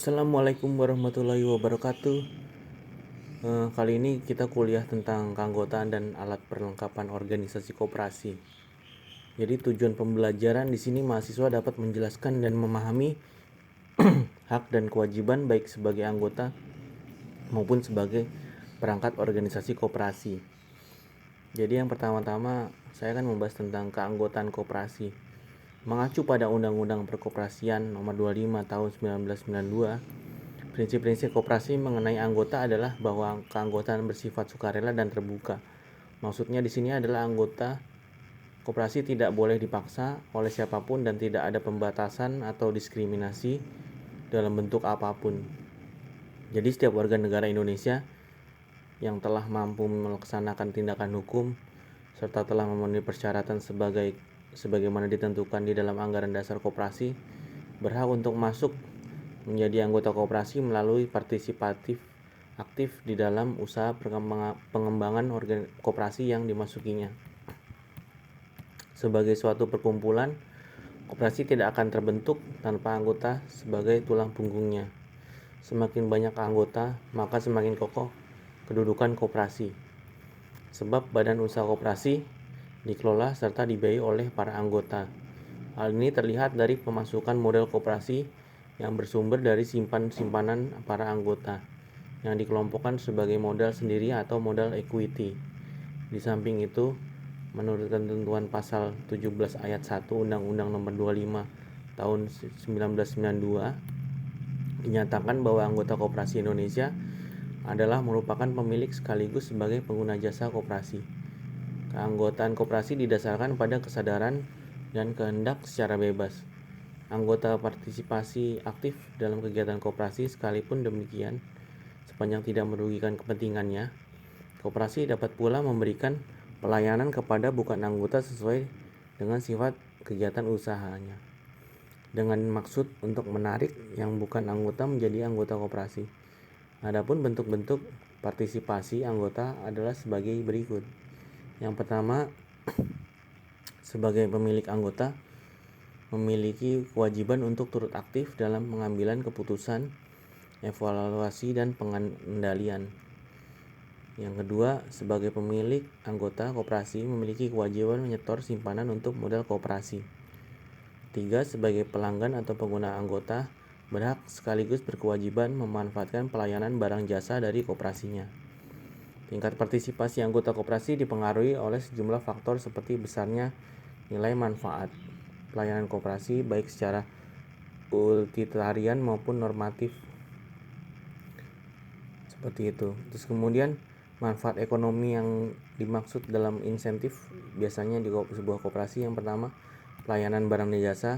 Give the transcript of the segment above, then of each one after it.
Assalamualaikum warahmatullahi wabarakatuh. Kali ini kita kuliah tentang keanggotaan dan alat perlengkapan organisasi koperasi. Jadi tujuan pembelajaran di sini mahasiswa dapat menjelaskan dan memahami hak dan kewajiban baik sebagai anggota maupun sebagai perangkat organisasi koperasi. Jadi yang pertama-tama saya akan membahas tentang keanggotaan koperasi. Mengacu pada Undang-Undang Perkoperasian Nomor 25 Tahun 1992, prinsip-prinsip koperasi mengenai anggota adalah bahwa keanggotaan bersifat sukarela dan terbuka. Maksudnya di sini adalah anggota koperasi tidak boleh dipaksa oleh siapapun dan tidak ada pembatasan atau diskriminasi dalam bentuk apapun. Jadi setiap warga negara Indonesia yang telah mampu melaksanakan tindakan hukum serta telah memenuhi persyaratan sebagaimana ditentukan di dalam anggaran dasar koperasi berhak untuk masuk menjadi anggota koperasi melalui partisipatif aktif di dalam usaha pengembangan koperasi yang dimasukinya. Sebagai suatu perkumpulan, koperasi tidak akan terbentuk tanpa anggota sebagai tulang punggungnya. Semakin banyak anggota, maka semakin kokoh kedudukan koperasi. Sebab badan usaha koperasi dikelola serta dibiayai oleh para anggota. Hal ini terlihat dari pemasukan modal koperasi yang bersumber dari simpanan para anggota yang dikelompokkan sebagai modal sendiri atau modal equity. Di samping itu, menurut ketentuan pasal 17 ayat 1 Undang-Undang Nomor 25 Tahun 1992 dinyatakan bahwa anggota koperasi Indonesia adalah merupakan pemilik sekaligus sebagai pengguna jasa koperasi. Keanggotaan koperasi didasarkan pada kesadaran dan kehendak secara bebas. Anggota partisipasi aktif dalam kegiatan koperasi sekalipun demikian, sepanjang tidak merugikan kepentingannya. Koperasi dapat pula memberikan pelayanan kepada bukan anggota sesuai dengan sifat kegiatan usahanya, dengan maksud untuk menarik yang bukan anggota menjadi anggota koperasi. Adapun bentuk-bentuk partisipasi anggota adalah sebagai berikut. Yang pertama, sebagai pemilik anggota memiliki kewajiban untuk turut aktif dalam pengambilan keputusan, evaluasi, dan pengendalian. Yang kedua, sebagai pemilik anggota koperasi memiliki kewajiban menyetor simpanan untuk modal koperasi. Tiga, sebagai pelanggan atau pengguna anggota berhak sekaligus berkewajiban memanfaatkan pelayanan barang jasa dari koperasinya. Tingkat partisipasi anggota koperasi dipengaruhi oleh sejumlah faktor seperti besarnya nilai manfaat pelayanan koperasi baik secara utilitarian maupun normatif. Seperti itu. Terus kemudian manfaat ekonomi yang dimaksud dalam insentif biasanya di sebuah koperasi, yang pertama, pelayanan barang dan jasa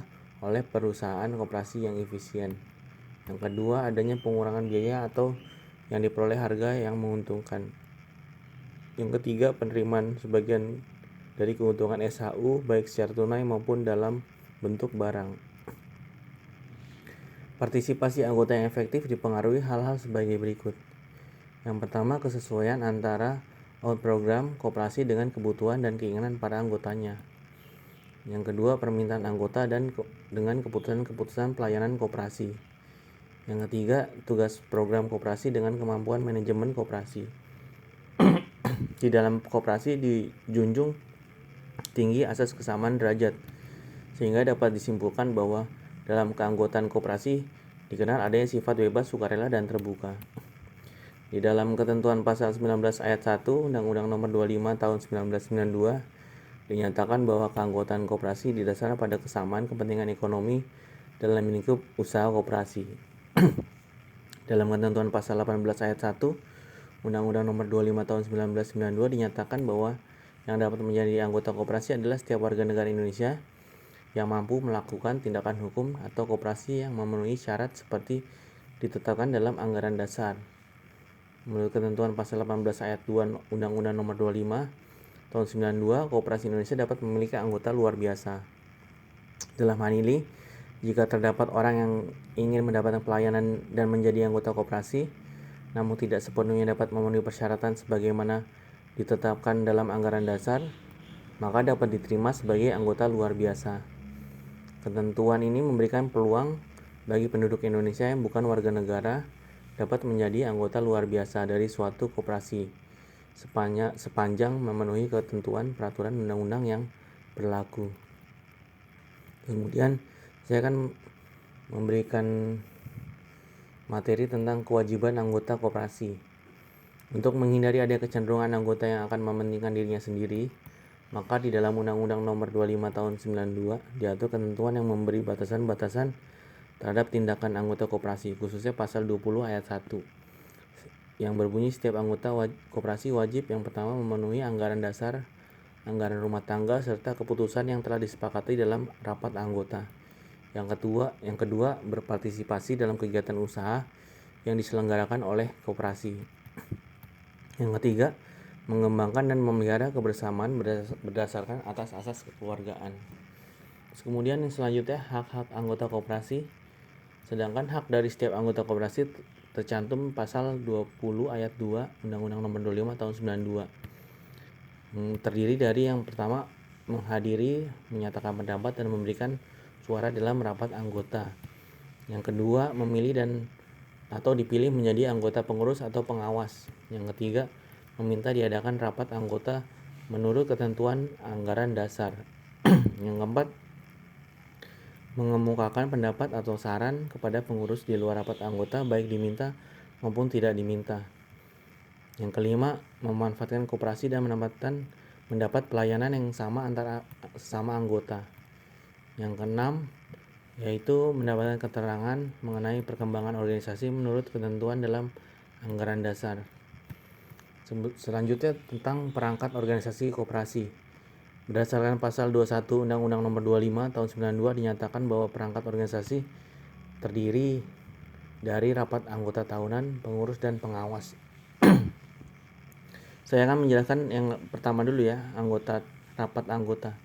oleh perusahaan koperasi yang efisien. Yang kedua, adanya pengurangan biaya atau yang diperoleh harga yang menguntungkan. Yang ketiga, penerimaan sebagian dari keuntungan SHU baik secara tunai maupun dalam bentuk barang. Partisipasi anggota yang efektif dipengaruhi hal-hal sebagai berikut. Yang pertama, kesesuaian antara program koperasi dengan kebutuhan dan keinginan para anggotanya. Yang kedua, permintaan anggota dan dengan keputusan-keputusan pelayanan koperasi. Yang ketiga, tugas program koperasi dengan kemampuan manajemen koperasi. Di dalam koperasi dijunjung tinggi asas kesamaan derajat, sehingga dapat disimpulkan bahwa dalam keanggotaan koperasi dikenal adanya sifat bebas, sukarela, dan terbuka. Di dalam ketentuan pasal 19 ayat 1 Undang-Undang Nomor 25 Tahun 1992 dinyatakan bahwa keanggotaan koperasi didasarkan pada kesamaan kepentingan ekonomi dalam lingkup usaha koperasi. Dalam ketentuan pasal 18 ayat 1 Undang-Undang Nomor 25 Tahun 1992 dinyatakan bahwa yang dapat menjadi anggota koperasi adalah setiap warga negara Indonesia yang mampu melakukan tindakan hukum atau koperasi yang memenuhi syarat seperti ditetapkan dalam anggaran dasar. Menurut ketentuan pasal 18 ayat 2 Undang-Undang Nomor 25 Tahun 92, koperasi Indonesia dapat memiliki anggota luar biasa. Dalam hal ini, jika terdapat orang yang ingin mendapatkan pelayanan dan menjadi anggota koperasi, namun tidak sepenuhnya dapat memenuhi persyaratan sebagaimana ditetapkan dalam anggaran dasar, maka dapat diterima sebagai anggota luar biasa. Ketentuan ini memberikan peluang bagi penduduk Indonesia yang bukan warga negara dapat menjadi anggota luar biasa dari suatu koperasi sepanjang memenuhi ketentuan peraturan undang-undang yang berlaku. Kemudian saya akan memberikan materi tentang kewajiban anggota koperasi. Untuk menghindari ada kecenderungan anggota yang akan mementingkan dirinya sendiri, maka di dalam Undang-Undang Nomor 25 Tahun 92 diatur ketentuan yang memberi batasan-batasan terhadap tindakan anggota koperasi, khususnya pasal 20 ayat 1 yang berbunyi setiap anggota koperasi wajib yang pertama memenuhi anggaran dasar, anggaran rumah tangga, serta keputusan yang telah disepakati dalam rapat anggota. Yang kedua berpartisipasi dalam kegiatan usaha yang diselenggarakan oleh koperasi. Yang ketiga, mengembangkan dan memelihara kebersamaan berdasarkan atas asas kekeluargaan. Kemudian yang selanjutnya hak-hak anggota koperasi. Sedangkan hak dari setiap anggota koperasi tercantum pasal 20 ayat 2 Undang-Undang Nomor 25 Tahun 92. Terdiri dari yang pertama menghadiri, menyatakan pendapat dan memberikan suara dalam rapat anggota. Yang kedua, memilih atau dipilih menjadi anggota pengurus atau pengawas. Yang ketiga, meminta diadakan rapat anggota menurut ketentuan anggaran dasar. Yang keempat, mengemukakan pendapat atau saran kepada pengurus di luar rapat anggota baik diminta maupun tidak diminta. Yang kelima, memanfaatkan koperasi dan mendapat pelayanan yang sama antara sesama anggota. Yang keenam, yaitu mendapatkan keterangan mengenai perkembangan organisasi menurut ketentuan dalam anggaran dasar. Selanjutnya tentang perangkat organisasi koperasi. Berdasarkan pasal 21 Undang-Undang Nomor 25 Tahun 92 dinyatakan bahwa perangkat organisasi terdiri dari rapat anggota tahunan, pengurus, dan pengawas. Saya akan menjelaskan yang pertama dulu ya, rapat anggota.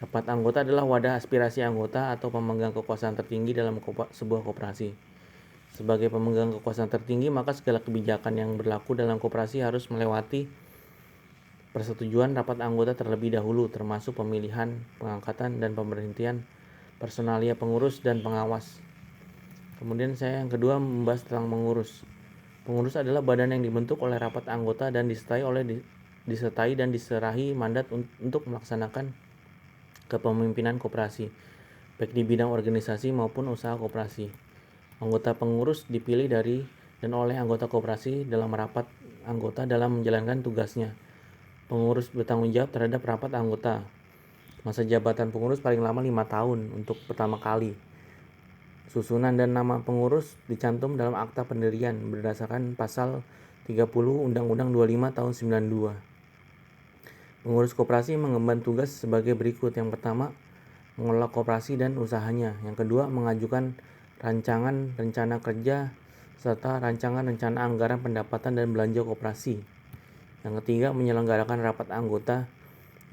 Rapat anggota adalah wadah aspirasi anggota atau pemegang kekuasaan tertinggi dalam sebuah koperasi. Sebagai pemegang kekuasaan tertinggi, maka segala kebijakan yang berlaku dalam koperasi harus melewati persetujuan rapat anggota terlebih dahulu, termasuk pemilihan, pengangkatan, dan pemberhentian personalia pengurus dan pengawas. Kemudian saya yang kedua membahas tentang pengurus. Pengurus adalah badan yang dibentuk oleh rapat anggota dan disertai dan diserahi mandat untuk melaksanakan kepemimpinan koperasi, baik di bidang organisasi maupun usaha koperasi. Anggota pengurus dipilih dari dan oleh anggota koperasi dalam rapat anggota dalam menjalankan tugasnya. Pengurus bertanggung jawab terhadap rapat anggota. Masa jabatan pengurus paling lama 5 tahun untuk pertama kali. Susunan dan nama pengurus dicantum dalam akta pendirian berdasarkan pasal 30 Undang-Undang 25 Tahun 92. Pengurus koperasi mengemban tugas sebagai berikut. Yang pertama, mengelola koperasi dan usahanya. Yang kedua, mengajukan rancangan rencana kerja serta rancangan rencana anggaran pendapatan dan belanja koperasi. Yang ketiga, menyelenggarakan rapat anggota.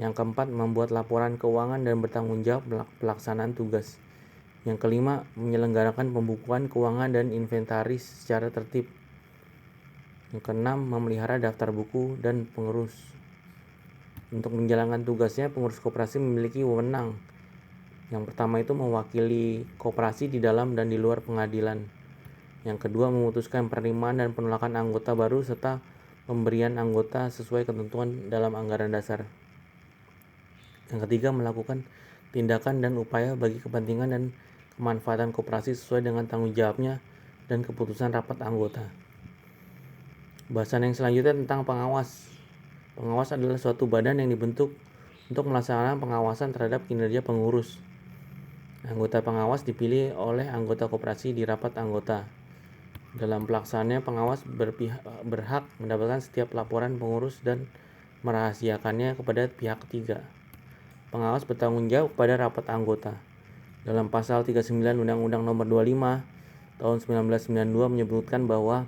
Yang keempat, membuat laporan keuangan dan bertanggung jawab pelaksanaan tugas. Yang kelima, menyelenggarakan pembukuan keuangan dan inventaris secara tertib. Yang keenam, memelihara daftar buku dan pengurus. Untuk menjalankan tugasnya, pengurus koperasi memiliki wewenang. Yang pertama itu mewakili koperasi di dalam dan di luar pengadilan. Yang kedua, memutuskan penerimaan dan penolakan anggota baru serta pemberian anggota sesuai ketentuan dalam anggaran dasar. Yang ketiga, melakukan tindakan dan upaya bagi kepentingan dan kemanfaatan koperasi sesuai dengan tanggung jawabnya dan keputusan rapat anggota. Bahasan yang selanjutnya tentang pengawas. Pengawas adalah suatu badan yang dibentuk untuk melaksanakan pengawasan terhadap kinerja pengurus. Anggota pengawas dipilih oleh anggota koperasi di rapat anggota. Dalam pelaksanaannya, pengawas berhak mendapatkan setiap laporan pengurus dan merahasiakannya kepada pihak ketiga. Pengawas bertanggung jawab pada rapat anggota. Dalam pasal 39 Undang-Undang Nomor 25 Tahun 1992 menyebutkan bahwa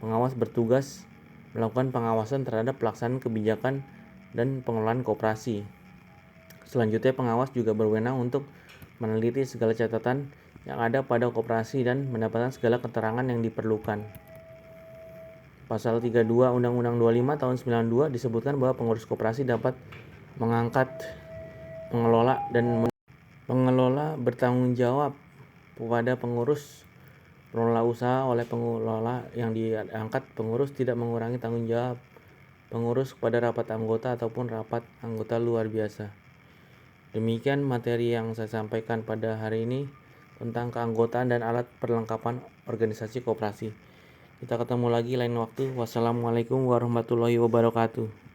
pengawas bertugas melakukan pengawasan terhadap pelaksanaan kebijakan dan pengelolaan koperasi. Selanjutnya, pengawas juga berwenang untuk meneliti segala catatan yang ada pada koperasi dan mendapatkan segala keterangan yang diperlukan. Pasal 32 Undang-Undang 25 Tahun 92 disebutkan bahwa pengurus koperasi dapat mengangkat, mengelola bertanggung jawab Kepada pengelola usaha oleh pengelola yang diangkat, pengurus tidak mengurangi tanggung jawab pengurus kepada rapat anggota ataupun rapat anggota luar biasa. Demikian materi yang saya sampaikan pada hari ini tentang keanggotaan dan alat perlengkapan organisasi koperasi. Kita ketemu lagi lain waktu. Wassalamualaikum warahmatullahi wabarakatuh.